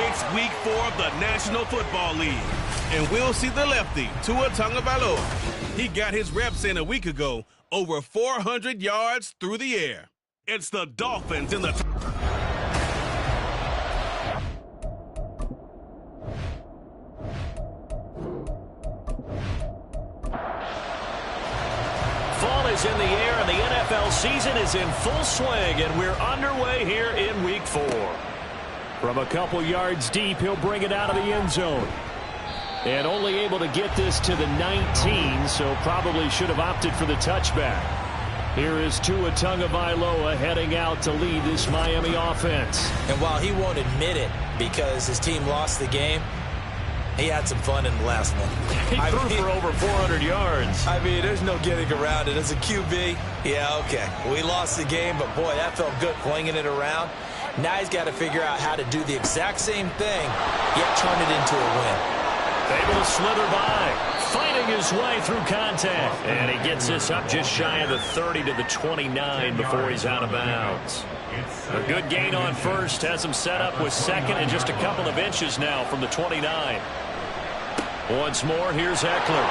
It's week 4 of the National Football League, and we'll see the lefty, Tua Tagovailoa. He got his reps in a week ago, over 400 yards through the air. It's the Dolphins in the... Fall is in the air, and the NFL season is in full swing, and we're underway here in week 4. From a couple yards deep, he'll bring it out of the end zone. And only able to get this to the 19, so probably should have opted for the touchback. Here is Tua Tagovailoa heading out to lead this Miami offense. And while he won't admit it because his team lost the game, he had some fun in the last one. He threw for over 400 yards. I mean, there's no getting around it. As a QB, yeah, okay. We lost the game, but boy, that felt good flinging it around. Now he's got to figure out how to do the exact same thing, yet turn it into a win. Able to slither by, fighting his way through contact. And he gets this up just shy of the 30 to the 29 before he's out of bounds. A good gain on first, has him set up with second and just a couple of inches now from the 29. Once more, here's Eckler.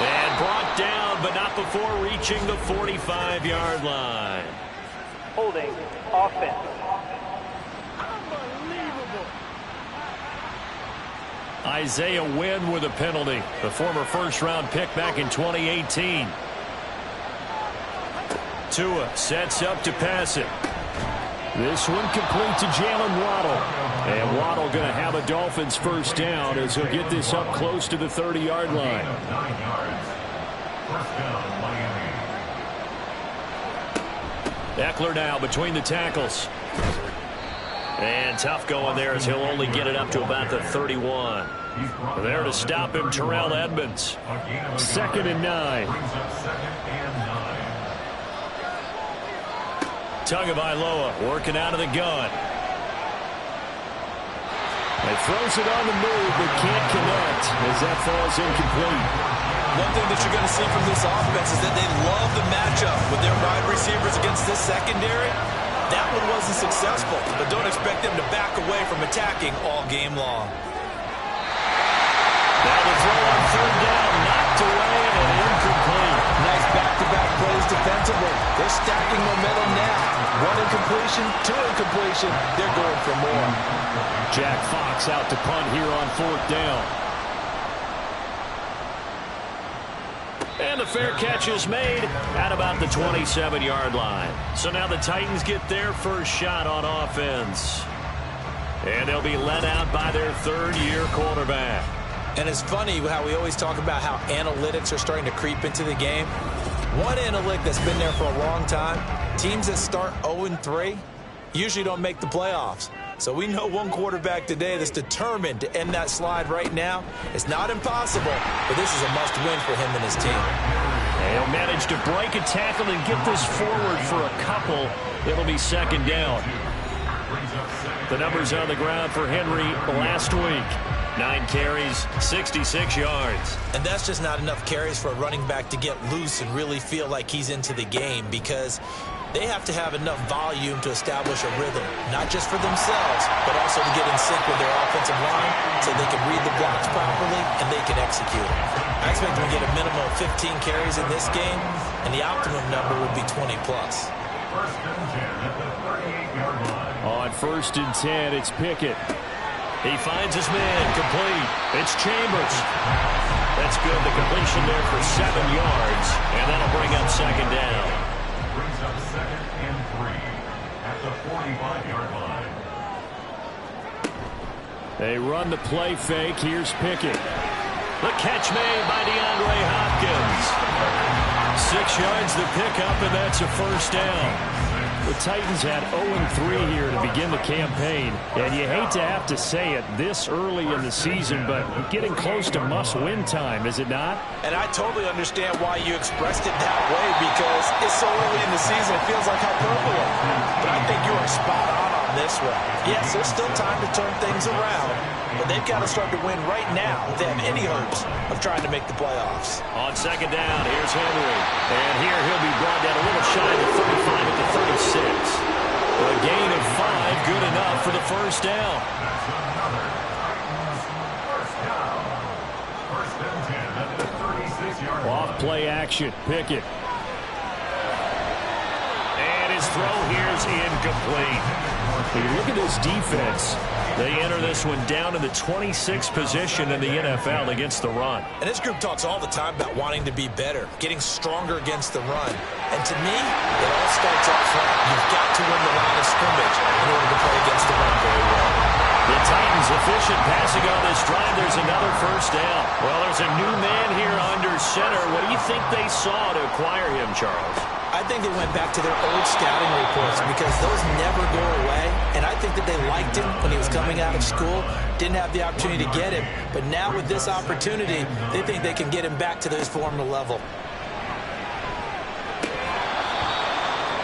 And brought down, but not before reaching the 45-yard line. Holding offense. Isaiah Wynn with a penalty. The former first-round pick back in 2018. Tua sets up to pass it. This one complete to Jalen Waddle. And Waddle going to have a Dolphins first down as he'll get this up close to the 30-yard line. Eckler now between the tackles. And tough going there as he'll only get it up to about the 31. There to stop him, Terrell Edmonds. 2nd and 9. Tagovailoa working out of the gun. He throws it on the move but can't connect as that falls incomplete. One thing that you're going to see from this offense is that they love the matchup with their wide receivers against this secondary. That one wasn't successful, but don't expect them to back away from attacking all game long. Now the throw on 3rd down, knocked away and incomplete. Nice back-to-back plays defensively. They're stacking momentum now. 1 incompletion, 2 incompletion. They're going for more. Jack Fox out to punt here on 4th down. And the fair catch is made at about the 27-yard line. So now the Titans get their first shot on offense. And they'll be led out by their 3rd-year quarterback. And it's funny how we always talk about how analytics are starting to creep into the game. One analytic that's been there for a long time, teams that start 0-3 usually don't make the playoffs. So we know one quarterback today that's determined to end that slide right now. It's not impossible, but this is a must-win for him and his team. He'll manage to break a tackle and get this forward for a couple. It'll be 2nd down. The numbers on the ground for Henry last week. 9 carries, 66 yards. And that's just not enough carries for a running back to get loose and really feel like he's into the game, because they have to have enough volume to establish a rhythm, not just for themselves, but also to get in sync with their offensive line so they can read the blocks properly and they can execute it. I expect them to get a minimum of 15 carries in this game, and the optimum number would be 20+. On 1st and 10, it's Pickett. He finds his man, complete. It's Chambers. That's good. The completion there for 7 yards, and that'll bring up 2nd down. Brings up 2nd and 3 at the 45-yard line. They run the play fake. Here's Pickett. The catch made by DeAndre Hopkins. 6 yards the pickup, and that's a first down. The Titans had 0-3 here to begin the campaign, and you hate to have to say it this early in the season, but getting close to must-win time, is it not? And I totally understand why you expressed it that way, because it's so early in the season, it feels like hyperbole. But I think you are spot on this one. Yes, there's still time to turn things around, but they've got to start to win right now if they have any hopes of trying to make the playoffs. On 2nd down, here's Henry. And here he'll be brought down a little shy of the 35 at the 36. A gain of 5, good enough for first down. That's another Titans first down. First and 10 at the 36-yard line. Off play action. Pickett. And his throw here is incomplete. When you look at this defense, they enter this one down in the 26th position in the NFL against the run. And this group talks all the time about wanting to be better, getting stronger against the run. And to me, it all starts up front. You've got to win the line of scrimmage in order to play against the run very well. The Titans efficient passing on this drive. There's another first down. Well, there's a new man here under center. What do you think they saw to acquire him, Charles? I think they went back to their old scouting reports because those never go away. And I think that they liked him when he was coming out of school. Didn't have the opportunity to get him. But now with this opportunity, they think they can get him back to this former level.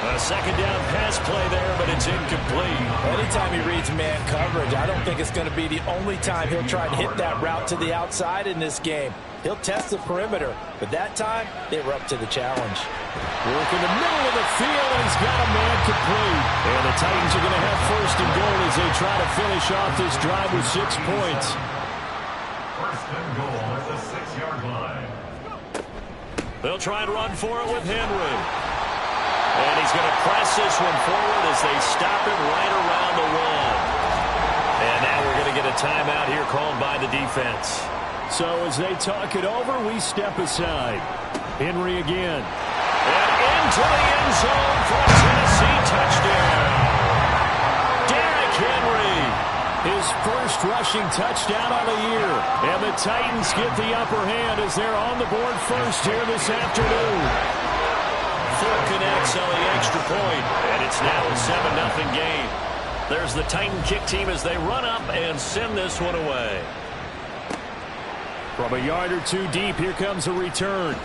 A second down pass play there, but it's incomplete. Anytime he reads man coverage, I don't think it's going to be the only time he'll try and hit that route to the outside in this game. He'll test the perimeter, but that time, they were up to the challenge. Work in the middle of the field, and he's got a man complete. And the Titans are going to have first and goal as they try to finish off this drive with 6 points. First and goal at the 6-yard line. They'll try and run for it with Henry. And he's going to press this one forward as they stop it right around the 1. And now we're going to get a timeout here called by the defense. So as they talk it over, we step aside. Henry again. And into the end zone for a Tennessee touchdown. Derrick Henry, his first rushing touchdown of the year. And the Titans get the upper hand as they're on the board first here this afternoon. Full connects on the extra point, and it's now a 7-0 game. There's the Titan kick team as they run up and send this one away. From a yard or two deep, here comes a return.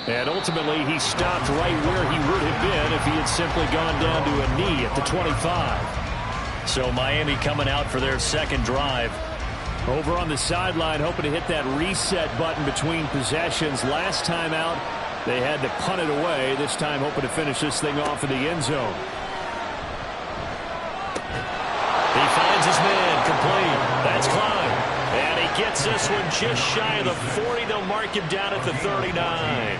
And ultimately, he stopped right where he would have been if he had simply gone down to a knee at the 25. So Miami coming out for their second drive. Over on the sideline, hoping to hit that reset button between possessions. Last time out, they had to punt it away. This time, hoping to finish this thing off in the end zone. He finds his man, complete. That's Klein. And he gets this one just shy of the 40. They'll mark him down at the 39.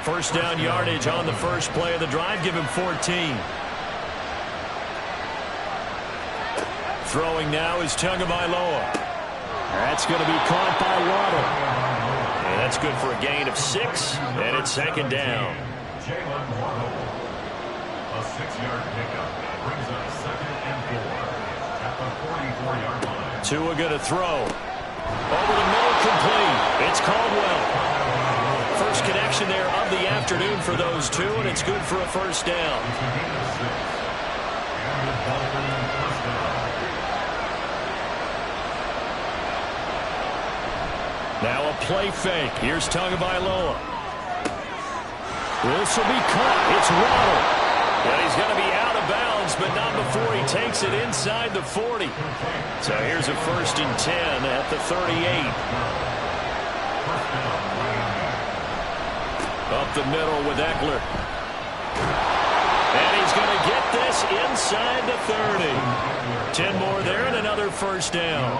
First down yardage on the first play of the drive. Give him 14. Throwing now is Tagovailoa. That's going to be caught by Waddle. And that's good for a gain of 6. And it's second down. Jalen Waddle. A 6-yard pickup brings up 2nd and 4 at the 44-yard line. Tua going to throw. Over the middle, complete. It's Caldwell. First connection there of the afternoon for those two, and it's good for a first down. Now a play fake. Here's Tagovailoa. This will be caught. It's Waddle. And he's going to be out of bounds, but not before he takes it inside the 40. So here's a 1st and 10 at the 38. Up the middle with Eckler. And he's going to get this inside the 30. 10 more there and another first down.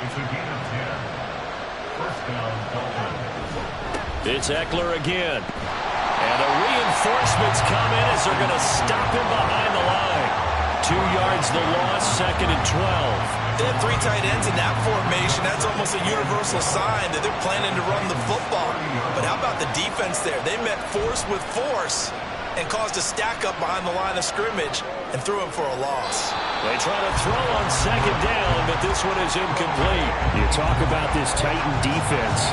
It's a gain of 10. First down, Dolphin. It's Eckler again. And the reinforcements come in as they're going to stop him behind the line. 2 yards the loss, 2nd and 12. They have 3 tight ends in that formation. That's almost a universal sign that they're planning to run the football. But how about the defense there? They met force with force and caused a stack up behind the line of scrimmage and threw him for a loss. They try to throw on second down, but this one is incomplete. You talk about this Titan defense.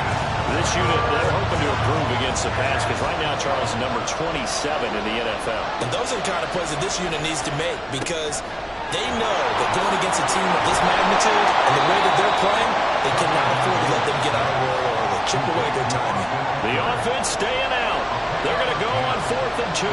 This unit, they're hoping to improve against the pass because right now Charles is number 27 in the NFL. And those are the kind of plays that this unit needs to make because they know that going against a team of this magnitude and the way that they're playing, they cannot afford to let them get on a roll early. Chip away their timing. The offense staying out. They're going to go on 4th and 2.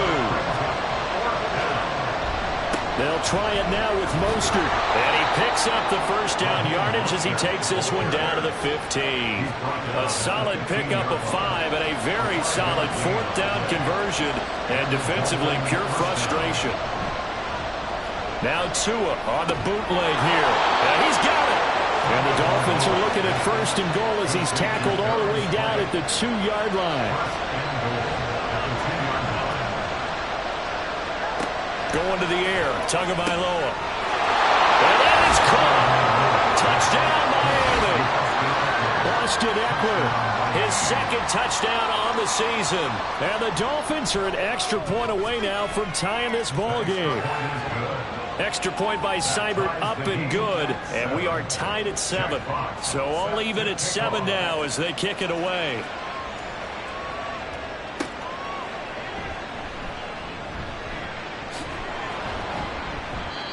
They'll try it now with Mostert. And he picks up the first down yardage as he takes this one down to the 15. A solid pickup of 5 and a very solid 4th down conversion. And defensively, pure frustration. Now Tua on the bootleg here. And he's got it. And the Dolphins are looking at first and goal as he's tackled all the way down at the 2-yard line. Going to the air, Tagovailoa. And that is caught. Touchdown, Miami. Austin Eckler, his second touchdown on the season. And the Dolphins are an extra point away now from tying this ball game. Extra point by Seibert up and good, and we are tied at 7. So all even at 7 now as they kick it away.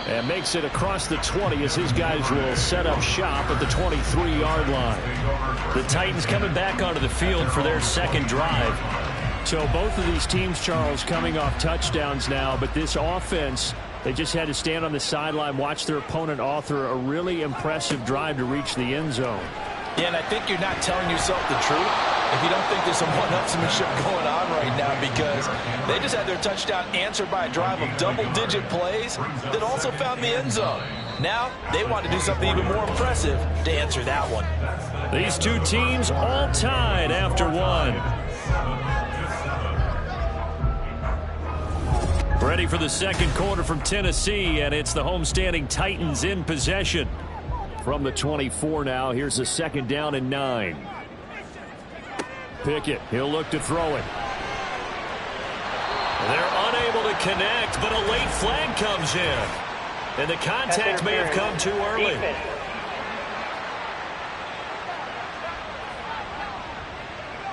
And makes it across the 20 as his guys will set up shop at the 23-yard line. The Titans coming back onto the field for their second drive. So both of these teams, Charles, coming off touchdowns now, but this offense, they just had to stand on the sideline, watch their opponent author a really impressive drive to reach the end zone. Yeah, and I think you're not telling yourself the truth if you don't think there's some one-upsmanship going on right now, because they just had their touchdown answered by a drive of double-digit plays that also found the end zone. Now they want to do something even more impressive to answer that one. These two teams all tied after 1. Ready for the second quarter from Tennessee, and it's the homestanding Titans in possession. From the 24 now, here's a second down and 9. Pickett, he'll look to throw it. They're unable to connect, but a late flag comes in. And the contact may have come too early.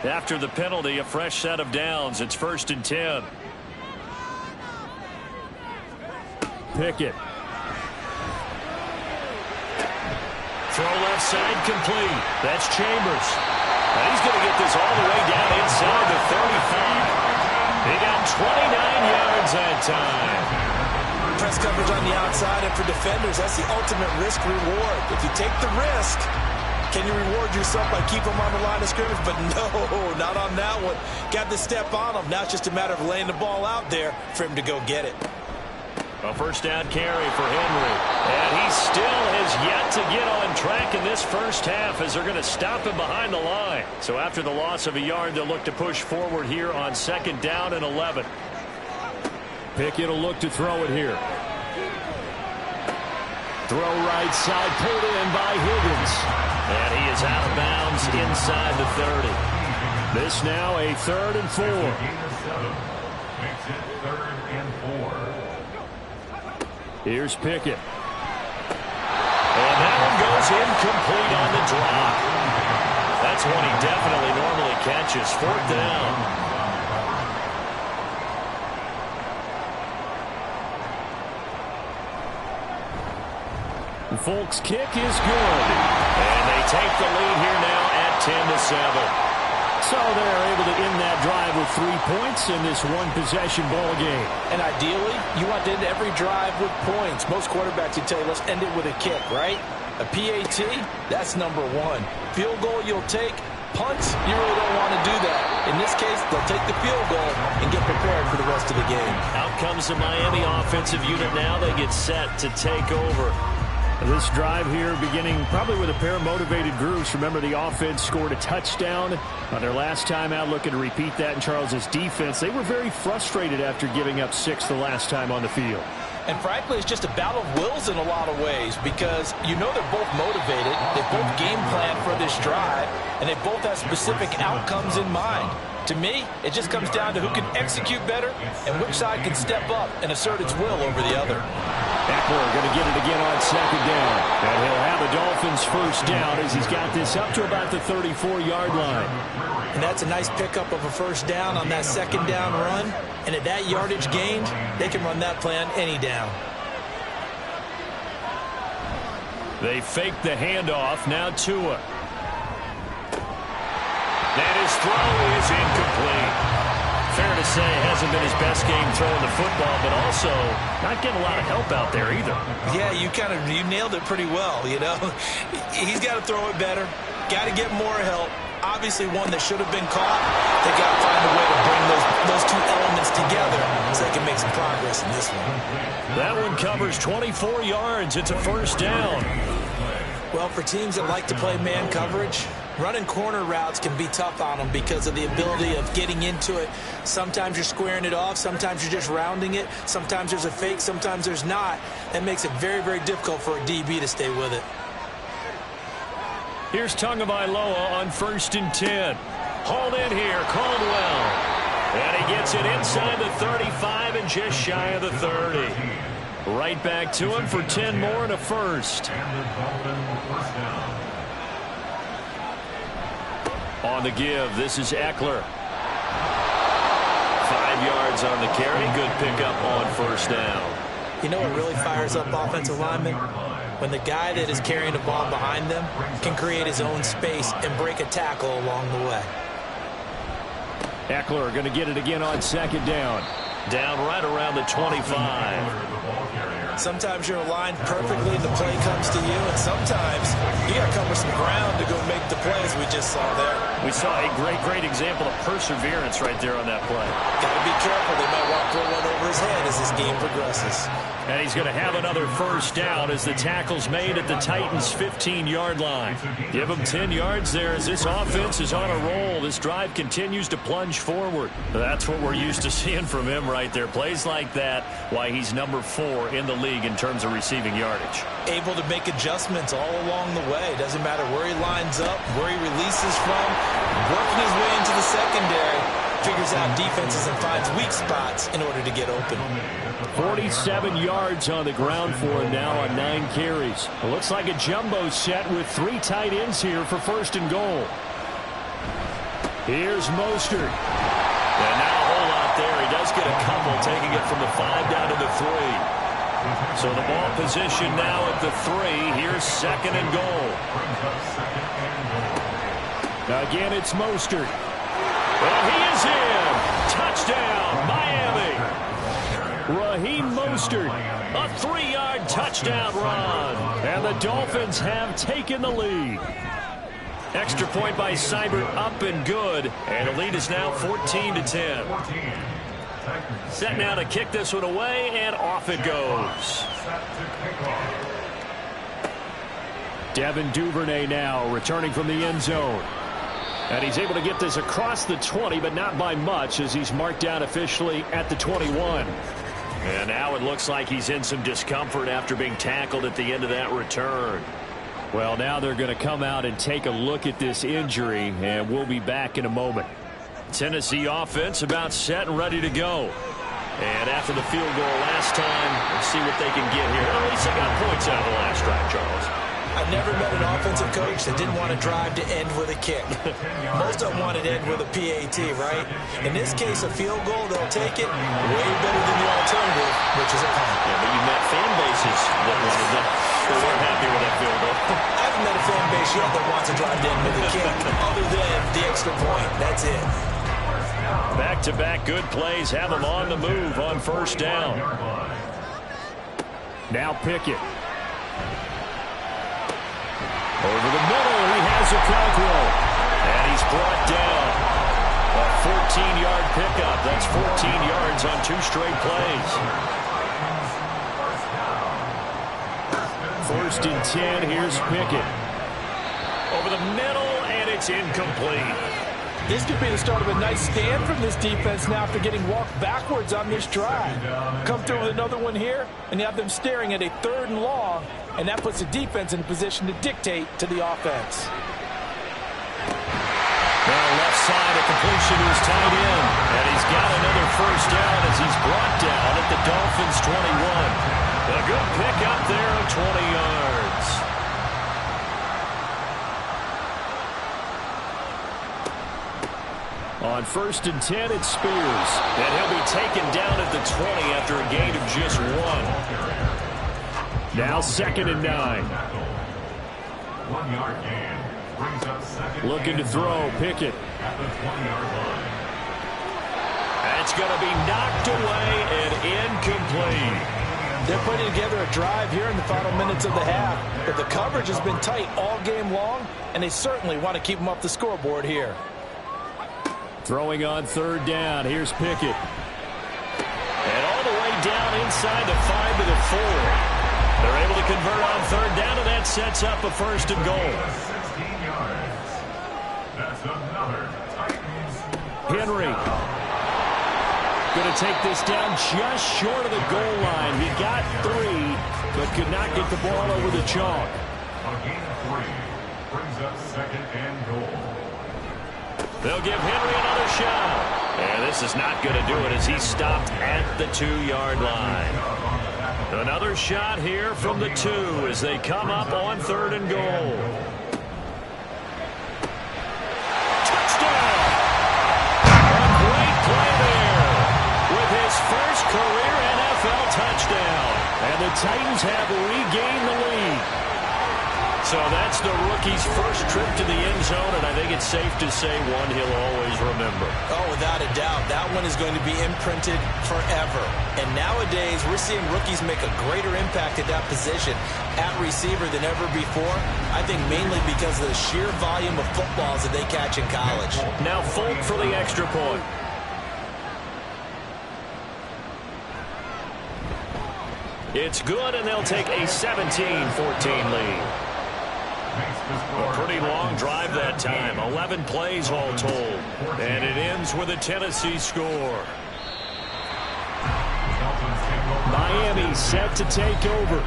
After the penalty, a fresh set of downs. It's 1st and 10. Pickett. Throw left side complete. That's Chambers. And he's going to get this all the way down inside the 35. He got 29 yards that time. Press coverage on the outside, and for defenders, that's the ultimate risk-reward. If you take the risk, can you reward yourself by keeping them on the line of scrimmage? But no, not on that one. Got to step on them. Now it's just a matter of laying the ball out there for him to go get it. A first down carry for Henry. And he still has yet to get on track in this first half as they're going to stop him behind the line. So after the loss of a yard, they'll look to push forward here on 2nd down and 11. Pickett will look to throw it here. Throw right side, pulled in by Higgins. And he is out of bounds inside the 30. This now a 3rd and 4. Makes it 3rd and 4. Here's Pickett. And that one goes incomplete on the drop. That's one he definitely normally catches. 4th down. Folks' kick is good. And they take the lead here now at 10-7. So they're able to end that drive with 3 points in this one-possession ball game. And ideally, you want to end every drive with points. Most quarterbacks would tell you, let's end it with a kick, right? A PAT, that's number 1. Field goal you'll take. Punts, you really don't want to do that. In this case, they'll take the field goal and get prepared for the rest of the game. Out comes the Miami offensive unit now. They get set to take over. This drive here beginning probably with a pair of motivated groups. Remember, the offense scored a touchdown on their last time out, looking to repeat that in Charles's defense. They were very frustrated after giving up 6 the last time on the field. And frankly, it's just a battle of wills in a lot of ways, because you know they're both motivated, they both game plan for this drive, and they both have specific outcomes in mind. To me, it just comes down to who can execute better and which side can step up and assert its will over the other. Eckler going to get it again on 2nd down. And he'll have the Dolphins first down as he's got this up to about the 34-yard line. And that's a nice pickup of a first down on that 2nd down run. And at that yardage gained, they can run that play on any down. They fake the handoff. Now Tua. And his throw is incomplete. Fair to say, hasn't been his best game throwing the football, but also not getting a lot of help out there either. Yeah, you nailed it pretty well, you know. He's got to throw it better. Got to get more help. Obviously one that should have been caught. They got to find a way to bring those two elements together so they can make some progress in this one. That one covers 24 yards. It's a first down. Well, for teams that like to play man coverage, running corner routes can be tough on them because of the ability of getting into it. Sometimes you're squaring it off. Sometimes you're just rounding it. Sometimes there's a fake. Sometimes there's not. That makes it very, very difficult for a DB to stay with it. Here's Tagovailoa on 1st and 10. Hauled in here, Caldwell. And he gets it inside the 35 and just shy of the 30. Right back to him for 10 more and a first. On the give, this is Eckler. 5 yards on the carry. Good pickup on first down. You know what really fires up offensive linemen? When the guy that is carrying the ball behind them can create his own space and break a tackle along the way. Eckler going to get it again on 2nd down. Down right around the 25. Sometimes you're aligned perfectly and the play comes to you, and sometimes you got to cover some ground to go make the plays we just saw there. We saw a great example of perseverance right there on that play. Got to be careful. They might want to throw one over his head as this game progresses. And he's going to have another first down as the tackle's made at the Titans' 15-yard line. Give him 10 yards there as this offense is on a roll. This drive continues to plunge forward. That's what we're used to seeing from him right there. Plays like that, why he's number 4 in the league in terms of receiving yardage. Able to make adjustments all along the way. Doesn't matter where he lines up, where he releases from, working his way into the secondary, figures out defenses and finds weak spots in order to get open. 47 yards on the ground for him now on 9 carries. It looks like a jumbo set with 3 tight ends here for 1st and goal. Here's Mostert. And now a whole lot there. He does get a couple, taking it from the 5 down to the 3. So the ball position now at the 3. Here's 2nd and goal. Again, it's Mostert. And he is in. Touchdown, Miami. Raheem Mostert, a 3-yard touchdown run. And the Dolphins have taken the lead. Extra point by Seibert, up and good. And the lead is now 14-10. Set now to kick this one away, and off it goes. Devin Duvernay now returning from the end zone. And he's able to get this across the 20, but not by much as he's marked down officially at the 21. And now it looks like he's in some discomfort after being tackled at the end of that return. Well, now they're going to come out and take a look at this injury, and we'll be back in a moment. Tennessee offense about set and ready to go. And after the field goal last time, let's see what they can get here. At least they got points out of the last drive, Charles. I've never met an offensive coach that didn't want to drive to end with a kick. Most of them want to end with a PAT, right? In this case, a field goal, they'll take it way better than the alternative, which is a punt. Yeah, but you met fan bases that wanted that. They weren't happy with that field goal. I haven't met a fan base yet that wants to drive to end with a kick, other than the extra point. That's it. Back-to-back good plays have them on the move on 1st down. Now Pickett. Over the middle, he has a tackle. And he's brought down. A 14-yard pickup. That's 14 yards on 2 straight plays. 1st and 10, here's Pickett. Over the middle, and it's incomplete. This could be the start of a nice stand from this defense now after getting walked backwards on this drive. Come through with another one here, and you have them staring at a 3rd and long, and that puts the defense in a position to dictate to the offense. Now left side, a completion to his tight end, and he's got another first down as he's brought down at the Dolphins' 21. A good pick up there of 20 yards. On 1st and 10, it's Spears. And he'll be taken down at the 20 after a gain of just 1. Now 2nd and 9. 1-yard gain. Brings up 2nd. Looking to throw, Pickett. At the 20-yard line. That's going to be knocked away and incomplete. They're putting together a drive here in the final minutes of the half, but the coverage has been tight all game long, and they certainly want to keep them off the scoreboard here. Throwing on 3rd down. Here's Pickett. And all the down inside the 5 to the 4. They're able to convert on third down, and that sets up a first and goal. 16 yards. That's another Titans. Henry going to take this down just short of the goal line. He got 3, but could not get the ball over the chalk. A gain of 3 brings up second and goal. They'll give Henry another shot. And this is not going to do it as he's stopped at the 2-yard line. Another shot here from the 2 as they come up on third and goal. Touchdown! A great play there with his first career NFL touchdown. And the Titans have regained the lead. So that's the rookie's first trip to the end zone, and I think it's safe to say one he'll always remember. Oh, without a doubt. That one is going to be imprinted forever. And nowadays, we're seeing rookies make a greater impact at that position at receiver than ever before. I think mainly because of the sheer volume of footballs that they catch in college. Now Folk for the extra point. It's good, and they'll take a 17-14 lead. A pretty long drive that time. 11 plays all told. And it ends with a Tennessee score. Miami set to take over.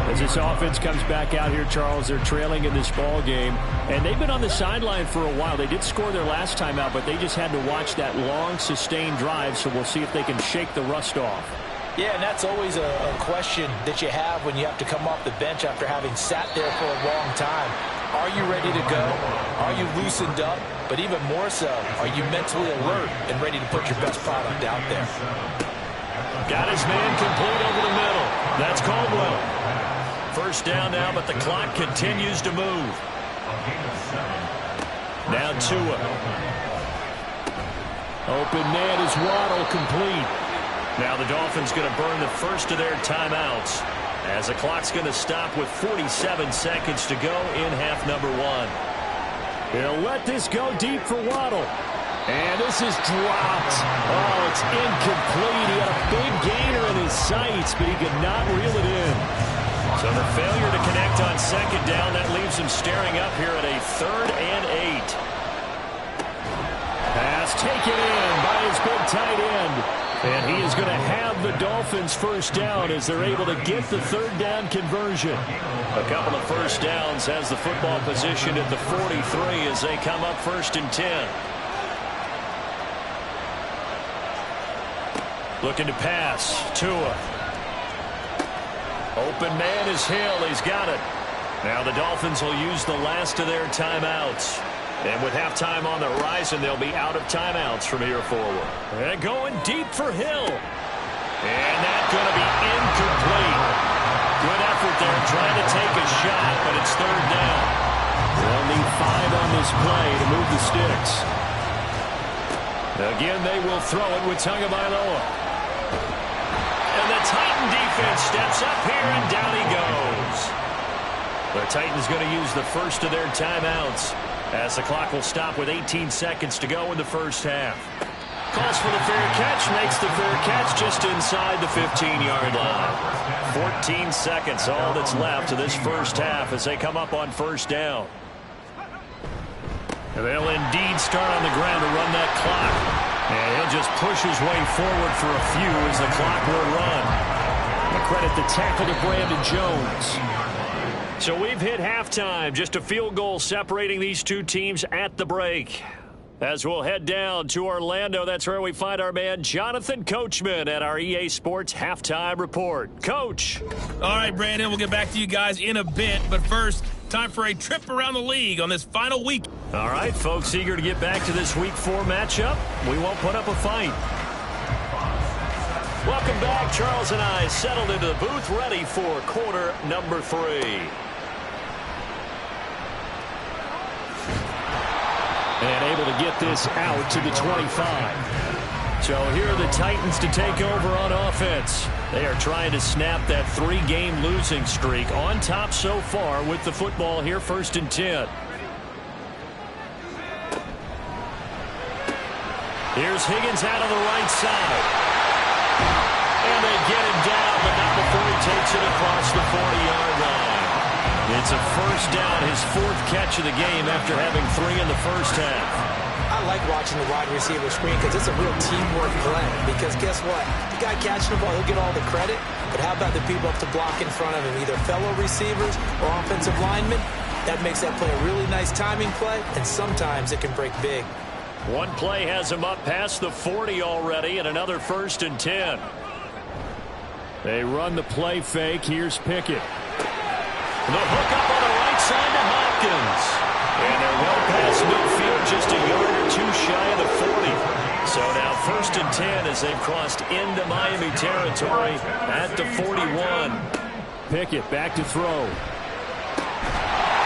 As this offense comes back out here, Charles, they're trailing in this ball game. And they've been on the sideline for a while. They did score their last time out, but they just had to watch that long, sustained drive. So we'll see if they can shake the rust off. Yeah, and that's always a question that you have when you have to come off the bench after having sat there for a long time. Are you ready to go? Are you loosened up? But even more so, are you mentally alert and ready to put your best product out there? Got his man complete over the middle. That's Caldwell. First down now, but the clock continues to move. Now Tua. Open man is Waddle, complete. Now the Dolphins going to burn the first of their timeouts as the clock's going to stop with 47 seconds to go in half number 1. He'll let this go deep for Waddle. And this is dropped. Oh, it's incomplete. He had a big gainer in his sights, but he could not reel it in. So the failure to connect on second down, that leaves him staring up here at a 3rd and 8. Pass taken in by his big tight end. And he is going to have the Dolphins first down as they're able to get the 3rd down conversion. A couple of first downs has the football positioned at the 43 as they come up 1st and 10. Looking to pass. Tua. Open man is Hill. He's got it. Now the Dolphins will use the last of their timeouts. And with halftime on the horizon, they'll be out of timeouts from here forward. And going deep for Hill. And that's going to be incomplete. Good effort there trying to take a shot, but it's 3rd down. They'll need 5 on this play to move the sticks. Again, they will throw it with Tagovailoa. And the Titan defense steps up here, and down he goes. The Titans going to use the first of their timeouts as the clock will stop with 18 seconds to go in the first half. Calls for the fair catch, makes the fair catch just inside the 15-yard line. 14 seconds, all that's left of this first half as they come up on first down. And they'll indeed start on the ground to run that clock. And he'll just push his way forward for a few as the clock will run. And credit the tackle to Brandon Jones. So we've hit halftime, just a field goal separating these two teams at the break. As we'll head down to Orlando, that's where we find our man Jonathan Coachman at our EA Sports Halftime Report. Coach. All right, Brandon, we'll get back to you guys in a bit. But first, time for a trip around the league on this final week. All right, folks, eager to get back to this Week 4 matchup. We won't put up a fight. Welcome back. Charles and I settled into the booth, ready for quarter number 3. And able to get this out to the 25. So here are the Titans to take over on offense. They are trying to snap that 3-game losing streak on top so far with the football here, 1st and 10. Here's Higgins out on the right side. And they get him down, but not before he takes it across the 40-yard line. It's a first down, his 4th catch of the game after having 3 in the first half. I like watching the wide receiver screen because it's a real teamwork play. Because guess what? The guy catching the ball, he'll get all the credit. But how about the people up to block in front of him, either fellow receivers or offensive linemen? That makes that play a really nice timing play, and sometimes it can break big. One play has him up past the 40 already, and another 1st and 10. They run the play fake. Here's Pickett. The hook up on the right side to Hopkins. And they're well past midfield, just a yard or 2 shy of the 40. So now 1st and 10 as they've crossed into Miami territory at the 41. Pickett back to throw.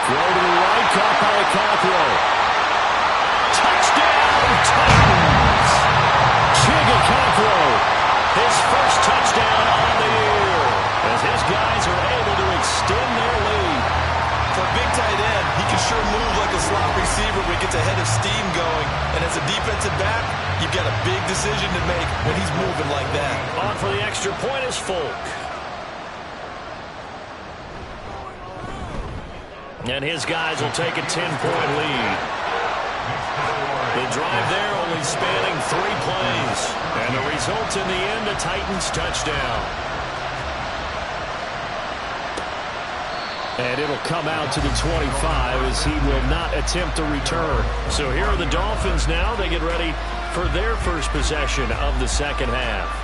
Throw to the right, caught by Cockrell. Touchdown, Titans! Chigga Cockrell, his first touchdown on the year, as his guys are able to extend their lead. For a big tight end, he can sure move like a slot receiver when he gets a head of steam going. And as a defensive back, you've got a big decision to make when he's moving like that. On for the extra point is Folk. And his guys will take a 10-point lead. The drive there only spanning 3 plays. And the result in the end, a Titans touchdown. And it'll come out to the 25 as he will not attempt a return. So here are the Dolphins now. They get ready for their first possession of the second half.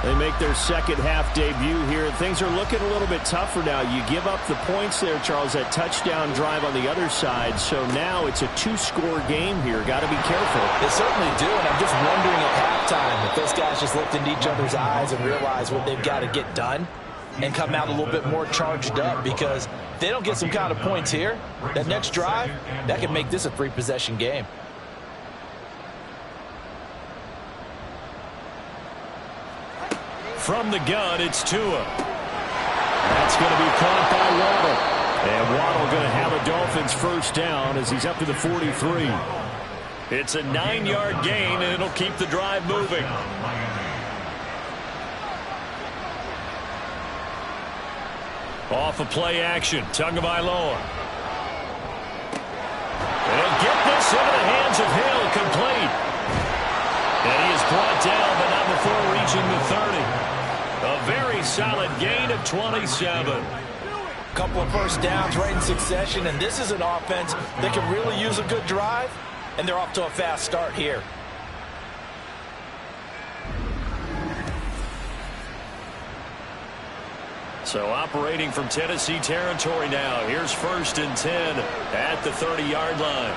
They make their second half debut here. Things are looking a little bit tougher now. You give up the points there, Charles, that touchdown drive on the other side. So now it's a 2-score game here. Got to be careful. They certainly do, and I'm just wondering at halftime if those guys just looked into each other's eyes and realized what they've got to get done and come out a little bit more charged up, because if they don't get some kind of points here, that next drive, that can make this a 3-possession game. From the gun, it's Tua. That's going to be caught by Waddle. And Waddle going to have a Dolphins first down as he's up to the 43. It's a 9-yard gain, and it'll keep the drive moving. Off of play action, Tagovailoa. They'll get this into the hands of Hill, complete. And he is brought down, but not before reaching the 30. A very solid gain of 27. Couple of first downs right in succession, and this is an offense that can really use a good drive, and they're off to a fast start here. So operating from Tennessee territory now. Here's 1st and 10 at the 30-yard line.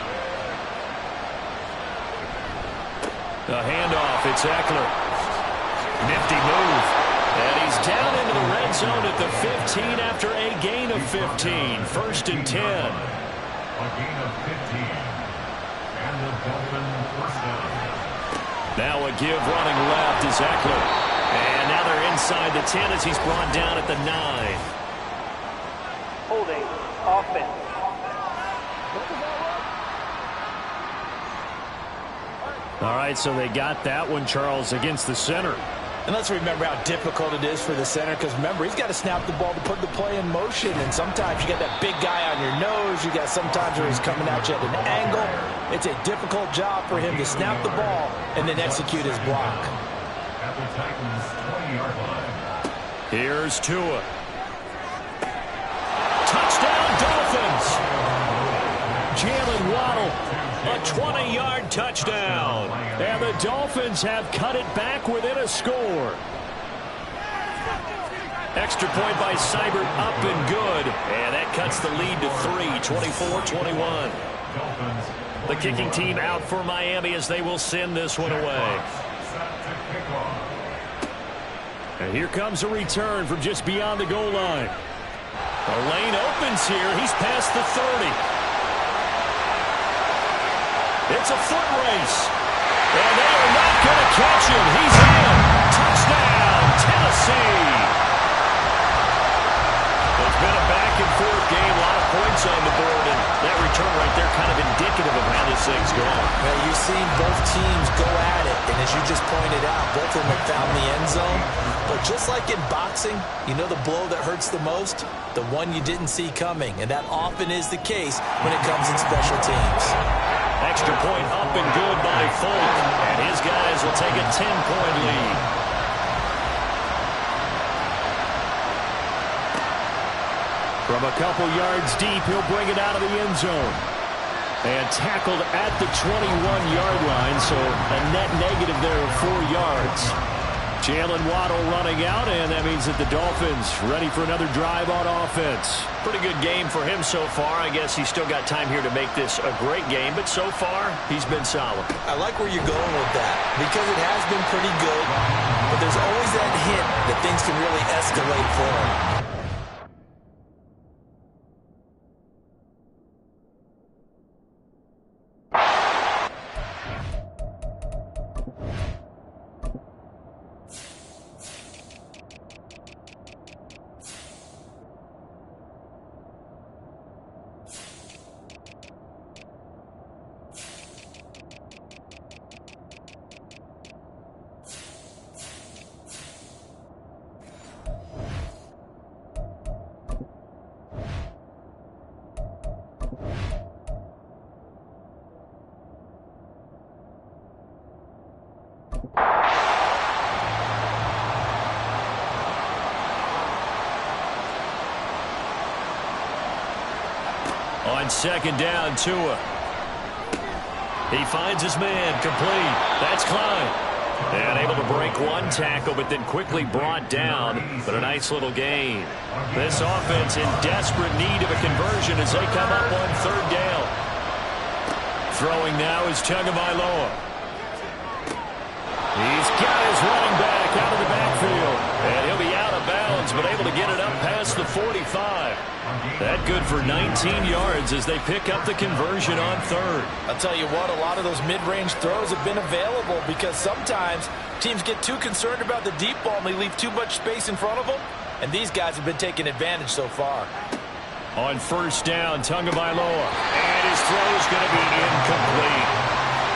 A handoff. It's Eckler. Nifty move. And he's down into the red zone at the 15 after a gain of 15. 1st and 10. A gain of 15. And the Dolphin first down. Now a give running left is Eckler. And now they're inside the 10 as he's brought down at the 9. Holding offense. All right, so they got that one, Charles, against the center. And let's remember how difficult it is for the center, because remember, he's got to snap the ball to put the play in motion, and sometimes you got that big guy on your nose. You got sometimes where he's coming at you at an angle. It's a difficult job for him to snap the ball and then execute his block. At the Titans' 20-yard line. Here's Tua. Touchdown, Dolphins! Jalen Waddle, a 20-yard touchdown. And the Dolphins have cut it back within a score. Extra point by Seibert, up and good. And that cuts the lead to 3, 24-21. The kicking team out for Miami as they will send this one away. And here comes a return from just beyond the goal line. The lane opens here. He's past the 30. It's a foot race. And they are not going to catch him. He's in. Touchdown, Tennessee. It's been a back-and-forth game. A lot of points on the board. And that return right there kind of indicative of how this things going. Well, you've seen both teams go at it, and as you just pointed out, both of them have found the end zone. But just like in boxing, you know the blow that hurts the most? The one you didn't see coming, and that often is the case when it comes in special teams. Extra point up and good by Folk, and his guys will take a 10-point lead. From a couple yards deep, he'll bring it out of the end zone. And tackled at the 21-yard line, so a net negative there of 4 yards. Jalen Waddle running out, and that means that the Dolphins ready for another drive on offense. Pretty good game for him so far. I guess he's still got time here to make this a great game, but so far, he's been solid. I like where you're going with that, because it has been pretty good, but there's always that hint that things can really escalate for him. On second down, Tua. He finds his man, complete. That's Klein. And able to break one tackle, but then quickly brought down. But a nice little gain. This offense in desperate need of a conversion as they come up on third down. Throwing now is Tagovailoa. He's got his running back out of the backfield. And he'll be out of bounds, but able to get it up past the 45. That good for 19 yards as they pick up the conversion on third. I'll tell you what, a lot of those mid-range throws have been available because sometimes teams get too concerned about the deep ball and they leave too much space in front of them, and these guys have been taking advantage so far. On first down, Tagovailoa. And his throw is going to be incomplete.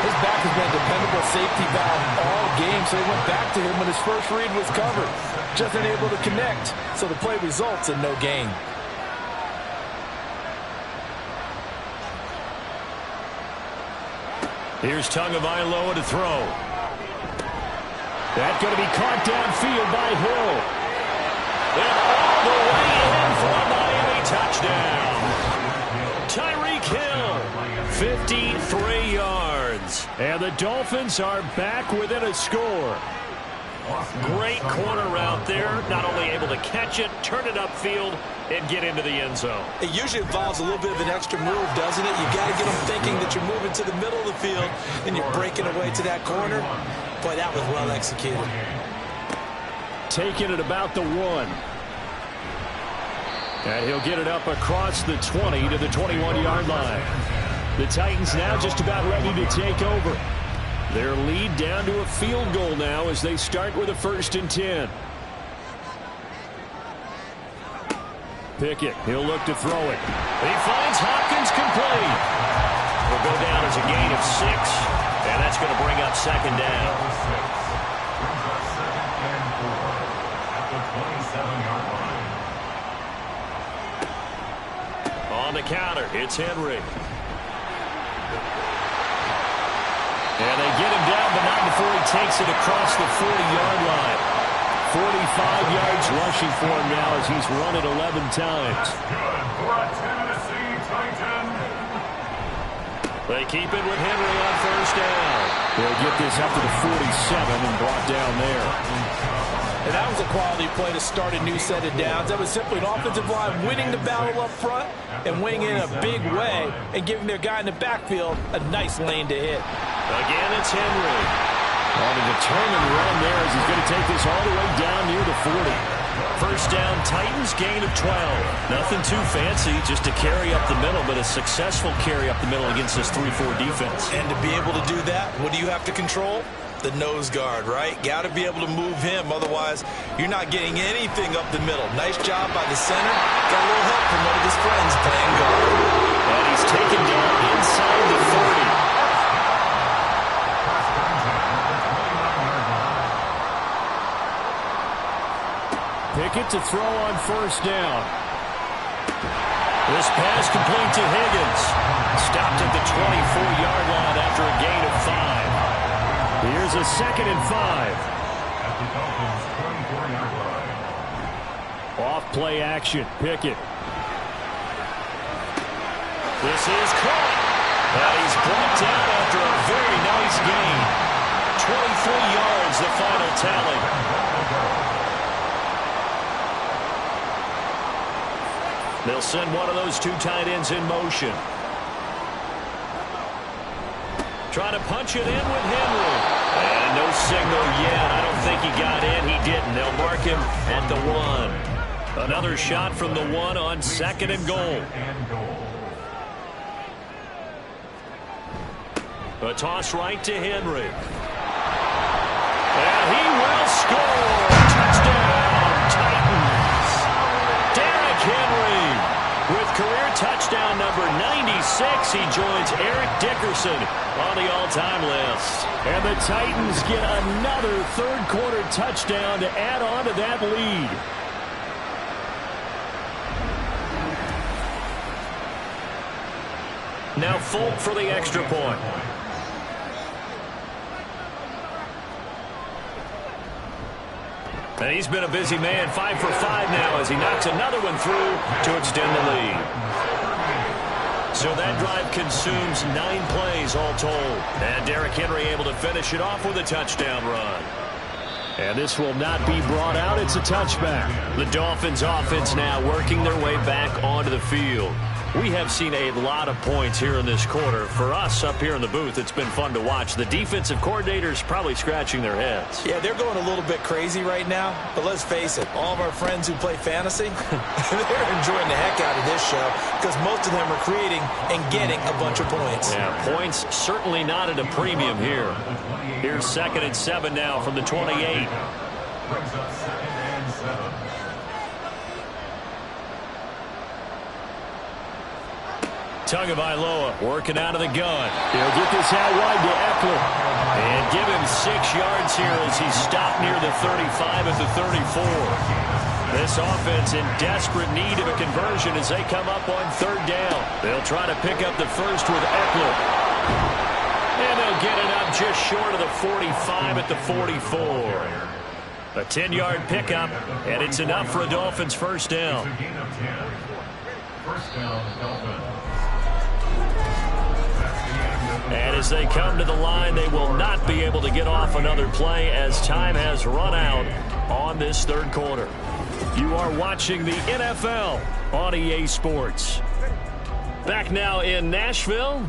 His back has been a dependable safety valve all game, so they went back to him when his first read was covered. Just unable to connect, so the play results in no gain. Here's Tagovailoa to throw. That's going to be caught downfield by Hill. And all the way in for a Miami touchdown. Tyreek Hill, 53 yards. And the Dolphins are back within a score. Great corner out there. Not only able to catch it, turn it upfield, and get into the end zone. It usually involves a little bit of an extra move, doesn't it? You got to get them thinking that you're moving to the middle of the field and you're breaking away to that corner. Boy, that was well executed. Taking it about the 1. And he'll get it up across the 20 to the 21-yard line. The Titans now just about ready to take over. Their lead down to a field goal now as they start with a 1st and 10. Pickett, he'll look to throw it. He finds Hopkins complete. Will go down as a gain of 6, and that's going to bring up second down. On the counter, it's Henry. And they get him down, but not before he takes it across the 40-yard line. 45 yards rushing for him now as he's run it 11 times. Good for a Tennessee Titan. They keep it with Henry on first down. They'll get this up to the 47 and brought down there. And that was a quality play to start a new set of downs. That was simply an offensive line winning the battle up front and winning in a big way and giving their guy in the backfield a nice lane to hit. Again, it's Henry. On a determined run there as he's going to take this all the way down near the 40. First down, Titans, gain of 12. Nothing too fancy, just a carry up the middle, but a successful carry up the middle against this 3-4 defense. And to be able to do that, what do you have to control? The nose guard, right? Got to be able to move him. Otherwise, you're not getting anything up the middle. Nice job by the center. Got a little help from one of his friends playing guard. And he's taken down inside the 30. Pickett to throw on first down. This pass complete to Higgins. Stopped at the 24-yard line after a gain of 5. Here's a 2nd and 5. At the Dolphins' 24-yard line. Off play action. Pickett. This is caught. And he's brought down after a very nice gain. 23 yards, the final tally. They'll send one of those 2 tight ends in motion. Trying to punch it in with Henry. And no signal yet. I don't think he got in. He didn't. They'll mark him at the 1. Another shot from the 1 on 2nd and goal. A toss right to Henry. And he will score. Touchdown, Titans. Derrick Henry with career touchdown number 96. He joins Eric Dickerson on the all-time list. And the Titans get another third-quarter touchdown to add on to that lead. Now Folk for the extra point. And he's been a busy man, 5 for 5 now as he knocks another one through to extend the lead. So that drive consumes 9 plays all told. And Derrick Henry able to finish it off with a touchdown run. And this will not be brought out. It's a touchback. The Dolphins offense now working their way back onto the field. We have seen a lot of points here in this quarter. For us up here in the booth, it's been fun to watch. The defensive coordinators probably scratching their heads. Yeah, they're going a little bit crazy right now. But let's face it, all of our friends who play fantasy, they're enjoying the heck out of this show because most of them are creating and getting a bunch of points. Yeah, points certainly not at a premium here. Here's 2nd and 7 now from the 28. Brings up 2nd and 7. Tagovailoa working out of the gun. He'll get this out wide to Eckler. And give him 6 yards here as he's stopped near the 35 at the 34. This offense in desperate need of a conversion as they come up on 3rd down. They'll try to pick up the first with Eckler. And they'll get it up just short of the 45 at the 44. A 10-yard pickup, and it's enough for a Dolphins first down. It's a gain of 10. First down, Dolphins. And as they come to the line, they will not be able to get off another play as time has run out on this 3rd quarter. You are watching the NFL on EA Sports. Back now in Nashville.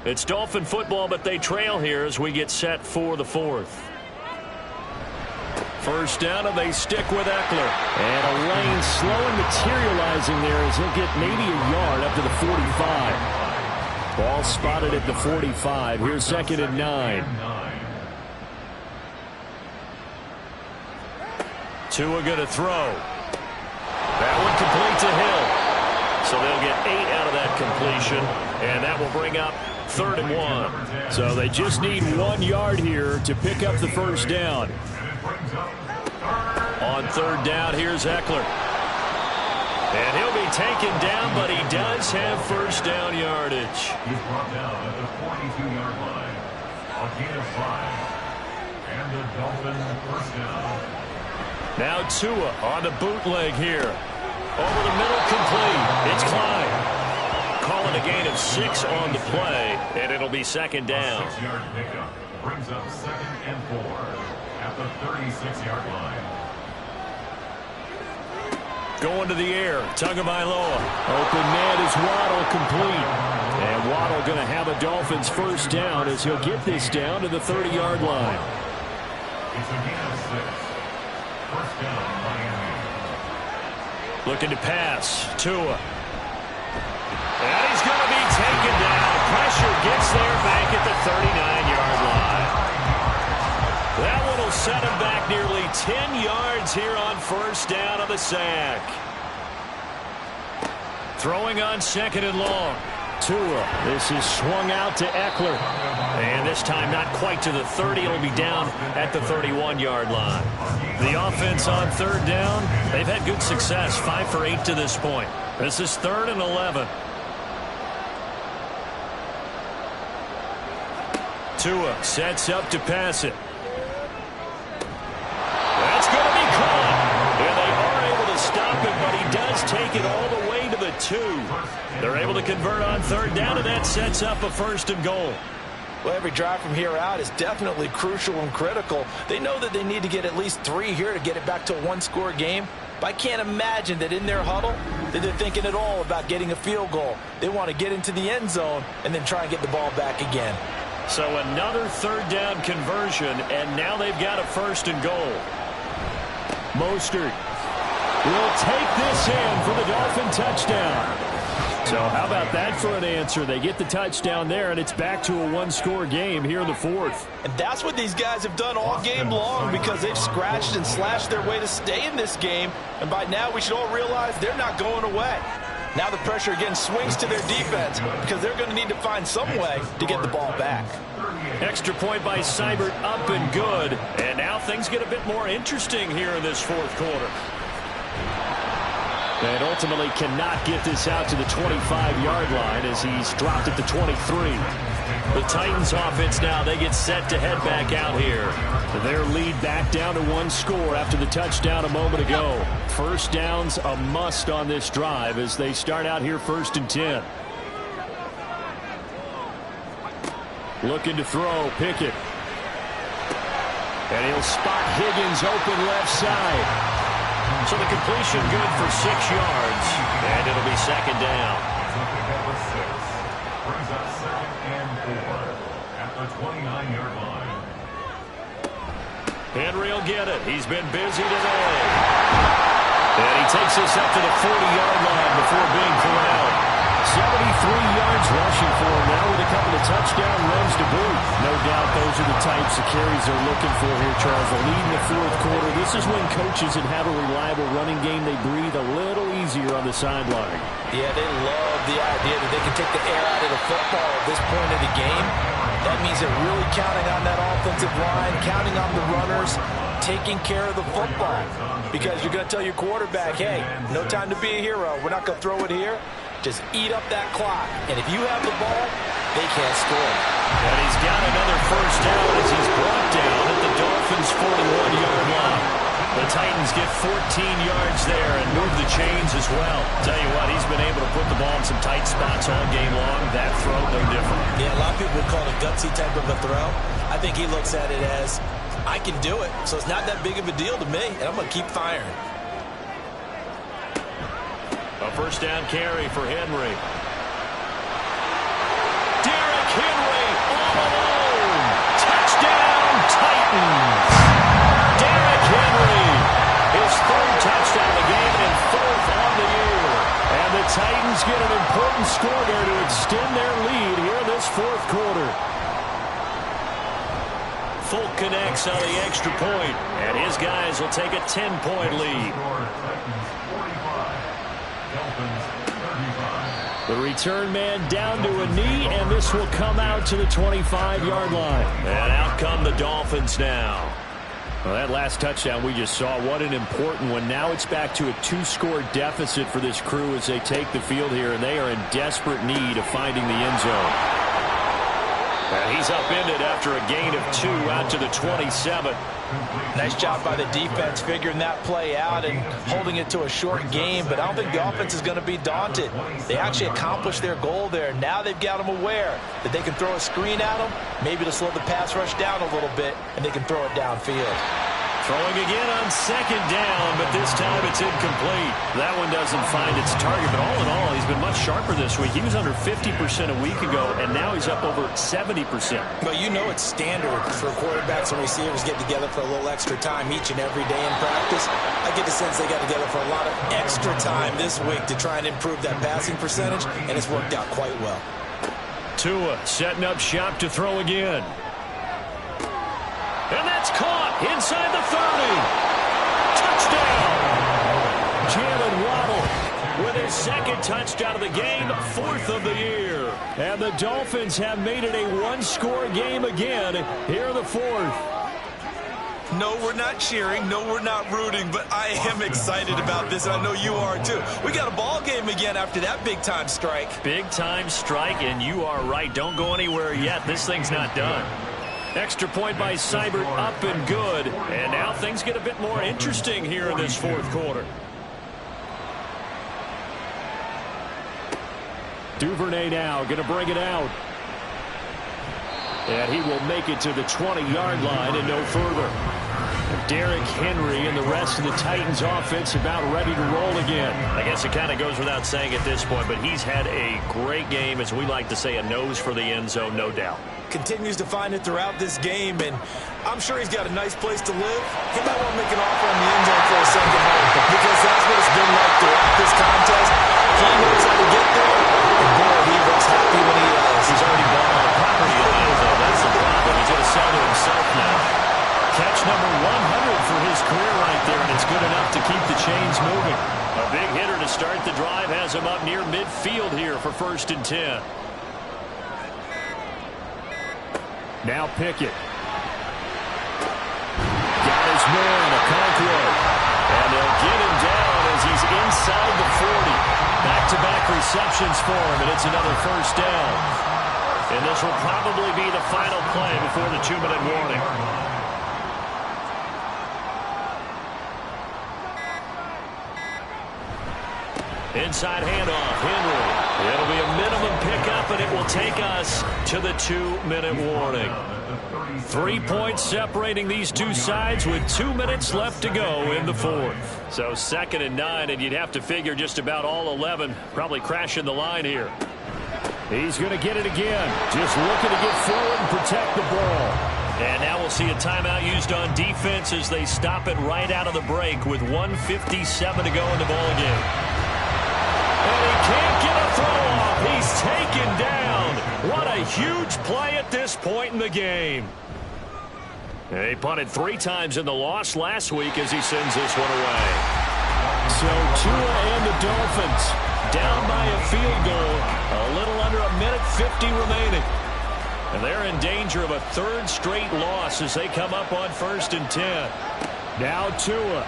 It's Dolphin football, but they trail here as we get set for the 4th. First down, and they stick with Eckler. And a lane slow and materializing there as he'll get maybe a yard up to the 45. Ball spotted at the 45. Here's 2nd and 9. Tua going to throw. That one complete to Hill. So they'll get 8 out of that completion. And that will bring up 3rd and 1. So they just need 1 yard here to pick up the first down. On 3rd down, here's Eckler. And he'll be taken down, but he does have first down yardage. He's brought down at the 42-yard line. A gain of 5. And the Dolphins first down. Now Tua on the bootleg here. Over the middle, complete. It's Klein. Calling a gain of 6 on the play, and it'll be 2nd down. 6-yard pickup brings up 2nd and 4 at the 36-yard line. Going to the air, Tagovailoa. Open man is Waddle, complete. And Waddle going to have a Dolphins first down as he'll get this down to the 30-yard line. It's a gain of 6. First down, Miami. Looking to pass, Tua. And he's going to be taken down. Pressure gets there back at the 39-yard line. That one will set him back nearly 10 yards here on first down on the sack. Throwing on 2nd and long. Tua. This is swung out to Eckler. And this time not quite to the 30. It'll be down at the 31-yard line. The offense on third down, they've had good success, 5 for 8 to this point. This is 3rd and 11. Tua sets up to pass it. That's going to be caught. And they are able to stop it, but he does take it all the way to the 2. They're able to convert on third down, and that sets up a 1st and goal. Well, every drive from here out is definitely crucial and critical. They know that they need to get at least 3 here to get it back to a one-score game. But I can't imagine that in their huddle that they're thinking at all about getting a field goal. They want to get into the end zone and then try and get the ball back again. So another third down conversion, and now they've got a 1st and goal. Mostert will take this in for the Dolphin touchdown. So how about that for an answer? They get the touchdown there, and it's back to a one-score game here in the 4th. And that's what these guys have done all game long because they've scratched and slashed their way to stay in this game. And by now, we should all realize they're not going away. Now the pressure again swings to their defense because they're going to need to find some way to get the ball back. Extra point by Seibert, up and good. And now things get a bit more interesting here in this 4th quarter. And ultimately cannot get this out to the 25-yard line as he's dropped at the 23. The Titans offense now, they get set to head back out here. Their lead back down to 1 score after the touchdown a moment ago. First down's a must on this drive as they start out here 1st and 10. Looking to throw, Pickett. And he'll spot Higgins open left side. So the completion good for 6 yards, and it'll be 2nd down. Brings up 2nd and 4 at the 29-yard line. Henry will get it. He's been busy today. And he takes this up to the 40-yard line before being corralled. 73 yards rushing for him now with a couple of touchdown runs to boot. No doubt those are the types of carries they're looking for here, Charles. The lead in the 4th quarter. This is when coaches that have a reliable running game, they breathe a little easier on the sideline. Yeah, they love the idea that they can take the air out of the football at this point of the game. That means they're really counting on that offensive line, counting on the runners, taking care of the football. Because you're going to tell your quarterback, hey, no time to be a hero. We're not going to throw it here. Just eat up that clock. And if you have the ball, they can't score. And he's got another 1st down as he's brought down at the Dolphins' 41-yard line. The Titans get 14 yards there and move the chains as well. Tell you what, he's been able to put the ball in some tight spots all game long. That throw, no different. Yeah, a lot of people would call it a gutsy type of a throw. I think he looks at it as, I can do it, so it's not that big of a deal to me, and I'm going to keep firing. A 1st down carry for Henry. Derrick Henry all alone. Touchdown, Titans. Derrick Henry, his 3rd touchdown of the game and 4th on the year. And the Titans get an important score there to extend their lead here in this 4th quarter. Folk connects on the extra point, and his guys will take a 10-point lead. The return man down to a knee, and this will come out to the 25-yard line. And out come the Dolphins now. Well, that last touchdown we just saw, what an important one. Now it's back to a 2-score deficit for this crew as they take the field here, and they are in desperate need of finding the end zone. And he's upended after a gain of 2 out to the 27. Nice job by the defense figuring that play out and holding it to a short game, but I don't think the offense is going to be daunted. They actually accomplished their goal there. Now they've got them aware that they can throw a screen at them, maybe to slow the pass rush down a little bit, and they can throw it downfield. Throwing again on 2nd down, but this time it's incomplete. That one doesn't find its target, but all in all, he's been much sharper this week. He was under 50% a week ago, and now he's up over 70%. But you know it's standard for quarterbacks and receivers get together for a little extra time each and every day in practice. I get the sense they got together for a lot of extra time this week to try and improve that passing percentage, and it's worked out quite well. Tua setting up shop to throw again. And that's caught inside the 30. Touchdown! Jalen Waddle with his second touchdown of the game, 4th of the year. And the Dolphins have made it a one-score game again here in the 4th. No, we're not cheering. No, we're not rooting. But I am excited about this, and I know you are too. We got a ball game again after that big-time strike. Big-time strike, and you are right. Don't go anywhere yet. This thing's not done. Extra point by Seibert, up and good. And now things get a bit more interesting here in this 4th quarter. Duvernay now going to bring it out. And he will make it to the 20-yard line and no further. Derrick Henry and the rest of the Titans offense about ready to roll again. I guess it kind of goes without saying at this point, but he's had a great game, as we like to say, a nose for the end zone, no doubt. Continues to find it throughout this game, and I'm sure he's got a nice place to live. He might want to make an offer on the end zone for a second home, because that's what it's been like throughout this contest. He knows how to get there, and boy, he looks happy when he is. He's already bought all the property in the end zone. That's the problem. He's going to sell to himself now. Catch number 100 for his career right there, and it's good enough to keep the chains moving. A big hitter to start the drive has him up near midfield here for 1st and 10. Now Pickett. Got his man, Okonkwo. And they'll get him down as he's inside the 40. Back-to-back receptions for him, and it's another 1st down. And this will probably be the final play before the 2-minute warning. Inside handoff, Henry. It'll be a minimum pickup, and it will take us to the 2-minute warning. 3 points separating these two sides with 2 minutes left to go in the 4th. So 2nd and 9, and you'd have to figure just about all 11 probably crashing the line here. He's going to get it again. Just looking to get forward and protect the ball. And now we'll see a timeout used on defense as they stop it right out of the break with 1:57 to go in the ballgame. And he can't get a throw off. He's taken down. What a huge play at this point in the game. He punted 3 times in the loss last week as he sends this one away. So Tua and the Dolphins down by a field goal. A little under 1:50 remaining. And they're in danger of a 3rd straight loss as they come up on 1st and 10. Now Tua.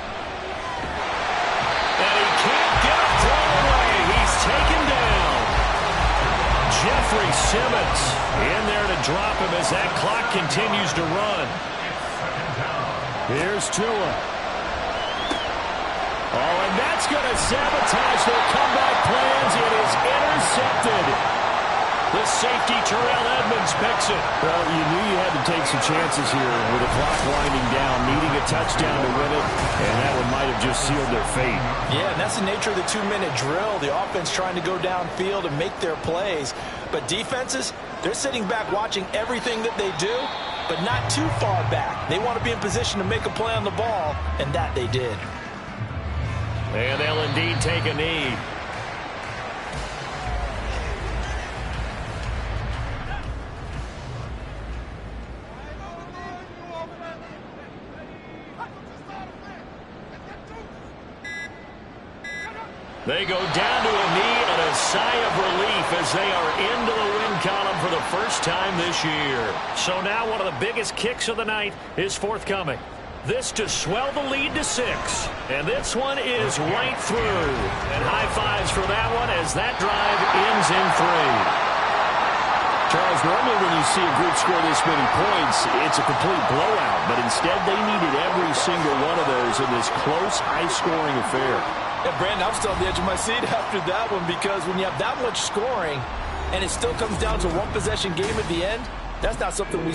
And he can't get a throw away. He's taken down. Jeffrey Simmons in there to drop him as that clock continues to run. Here's Tua. Oh, and that's going to sabotage their comeback plans. It is intercepted. The safety, Terrell Edmonds, picks it. Well, you knew you had to take some chances here with the clock winding down, needing a touchdown to win it, and that one might have just sealed their fate. Yeah, and that's the nature of the 2-minute drill. The offense trying to go downfield and make their plays. But defenses, they're sitting back watching everything that they do, but not too far back. They want to be in position to make a play on the ball, and that they did. And they'll indeed take a knee. They go down to a knee and a sigh of relief as they are into the win column for the first time this year. So now one of the biggest kicks of the night is forthcoming. This to swell the lead to 6. And this one is right through. And high fives for that one as that drive ends in 3. Charles, normally when you see a group score this many points, it's a complete blowout. But instead, they needed every single one of those in this close, high-scoring affair. Yeah, Brandon, I'm still on the edge of my seat after that one, because when you have that much scoring and it still comes down to one possession game at the end, that's not something we